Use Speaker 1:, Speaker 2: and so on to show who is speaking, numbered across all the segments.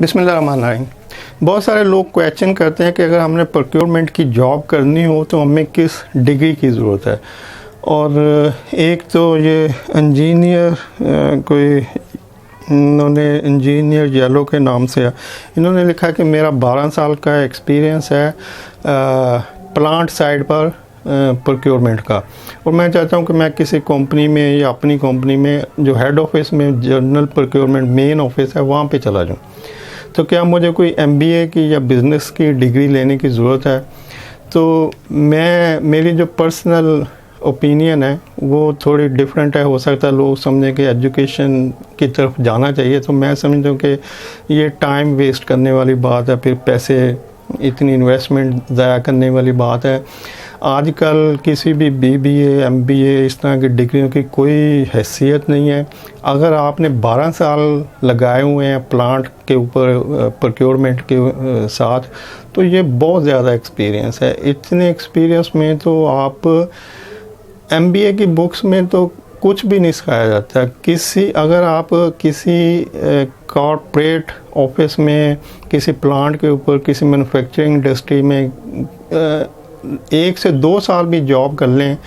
Speaker 1: बिस्मिल्लाहिर्रहमानिर्रहीम। बहुत सारे लोग क्वेश्चन करते हैं कि अगर हमने प्रोक्योरमेंट की जॉब करनी हो तो हमें किस डिग्री की ज़रूरत है। और एक तो ये इंजीनियर कोई इन्होंने इंजीनियर येलो के नाम से है, इन्होंने लिखा कि मेरा 12 साल का एक्सपीरियंस है प्लांट साइड पर प्रोक्योरमेंट का, और मैं चाहता हूं कि मैं किसी कंपनी में या अपनी कंपनी में जो हेड ऑफिस में जनरल प्रोक्योरमेंट मेन ऑफिस है वहां पे चला जाऊं। तो क्या मुझे कोई एमबीए की या बिज़नेस की डिग्री लेने की ज़रूरत है? तो मेरी जो पर्सनल ओपिनियन है वो थोड़ी डिफरेंट है। हो सकता है लोग समझें कि एजुकेशन की तरफ जाना चाहिए, तो मैं समझता हूँ कि ये टाइम वेस्ट करने वाली बात है, फिर पैसे इतनी इन्वेस्टमेंट ज़ाया करने वाली बात है। आजकल किसी भी बीबीए, एमबीए इस तरह की डिग्रियों की कोई हैसियत नहीं है। अगर आपने 12 साल लगाए हुए हैं प्लांट के ऊपर प्रोक्योरमेंट के साथ, तो ये बहुत ज़्यादा एक्सपीरियंस है। इतने एक्सपीरियंस में तो आप एमबीए की बुक्स में तो कुछ भी नहीं सिखाया जाता। अगर आप किसी कॉर्पोरेट ऑफिस में, किसी प्लांट के ऊपर, किसी मैन्युफैक्चरिंग इंडस्ट्री में 1 से 2 साल भी जॉब कर लें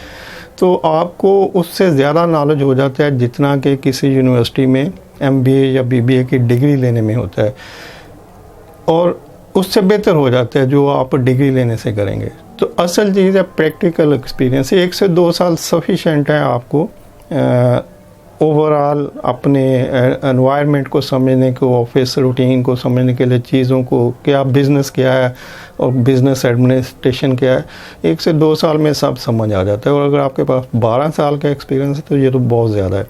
Speaker 1: तो आपको उससे ज़्यादा नॉलेज हो जाता है जितना कि किसी यूनिवर्सिटी में एमबीए या बीबीए की डिग्री लेने में होता है, और उससे बेहतर हो जाता है जो आप डिग्री लेने से करेंगे। तो असल चीज़ है प्रैक्टिकल एक्सपीरियंस। 1 से 2 साल सफिशेंट है आपको ओवरऑल अपने एनवायरनमेंट को समझने को, ऑफिस रूटीन को समझने के लिए, चीज़ों को, क्या बिज़नेस क्या है और बिज़नेस एडमिनिस्ट्रेशन क्या है। 1 से 2 साल में सब समझ आ जाता है। और अगर आपके पास 12 साल का एक्सपीरियंस है तो ये तो बहुत ज़्यादा है।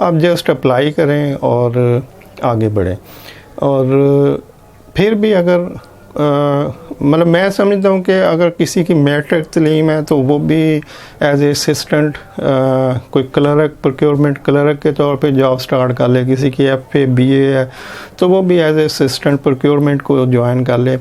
Speaker 1: आप जस्ट अप्लाई करें और आगे बढ़ें। और फिर भी अगर मतलब मैं समझता हूँ कि अगर किसी की मैट्रिक तलीम है तो वो भी एज ए असिस्टेंट कोई क्लर्क, प्रोक्योरमेंट क्लर्क के तौर पे जॉब स्टार्ट कर ले। किसी की एफए बीए है तो वो भी एज ए असिस्टेंट प्रोक्योरमेंट को ज्वाइन कर ले।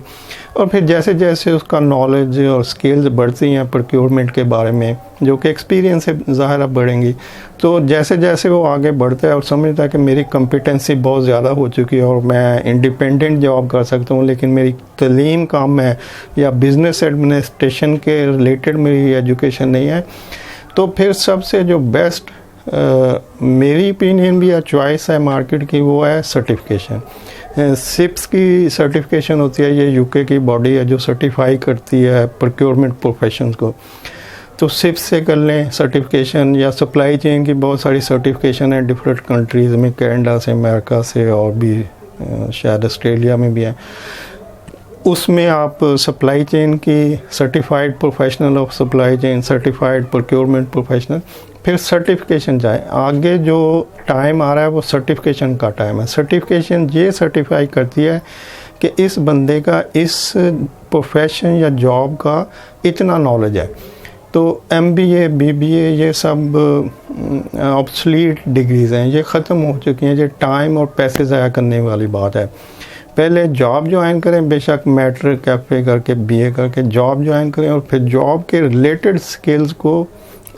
Speaker 1: और फिर जैसे जैसे उसका नॉलेज और स्किल्स बढ़ती हैं प्रोक्योरमेंट के बारे में, जो कि एक्सपीरियंस से ज़ाहिर बढ़ेंगी, तो जैसे जैसे वो आगे बढ़ता है और समझता है कि मेरी कॉम्पिटेंसी बहुत ज़्यादा हो चुकी है और मैं इंडिपेंडेंट जॉब कर सकता हूँ, लेकिन मेरी तलीम कम है या बिज़नेस एडमिनिस्ट्रेशन के रिलेटेड मेरी एजुकेशन नहीं है, तो फिर सबसे जो बेस्ट मेरी ओपिनियन भी या चॉइस है मार्केट की, वो है सर्टिफिकेशन। सिप्स की सर्टिफिकेशन होती है, ये यूके की बॉडी है जो सर्टिफाई करती है प्रोक्योरमेंट प्रोफेशंस को। तो सिप्स से कर लें सर्टिफिकेशन, या सप्लाई चेन की बहुत सारी सर्टिफिकेशन है डिफरेंट कंट्रीज़ में, कनाडा से, अमेरिका से, और भी शायद ऑस्ट्रेलिया में भी है। उसमें आप सप्लाई चेन की certified professional of supply chain, certified procurement professional, फिर सर्टिफिकेशन जाए। आगे जो टाइम आ रहा है वो सर्टिफिकेशन का टाइम है। सर्टिफिकेशन ये सर्टिफाई करती है कि इस बंदे का इस प्रोफेशन या जॉब का इतना नॉलेज है। तो एमबीए, बीबीए ये सब ऑब्सलीट डिग्रीज़ हैं, ये ख़त्म हो चुकी हैं। ये टाइम और पैसे ज़ाया करने वाली बात है। पहले जॉब ज्वाइन करें, बेशक मैट्रिक एफए करके, बीए करके जॉब ज्वाइन करें, और फिर जॉब के रिलेटेड स्किल्स को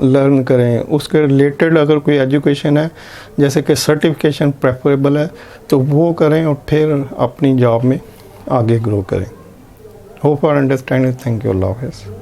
Speaker 1: लर्न करें। उसके रिलेटेड अगर कोई एजुकेशन है, जैसे कि सर्टिफिकेशन प्रेफरेबल है, तो वो करें और फिर अपनी जॉब में आगे ग्रो करें। Hope for understanding. Thank you. अल्लाह हाफ़िज़।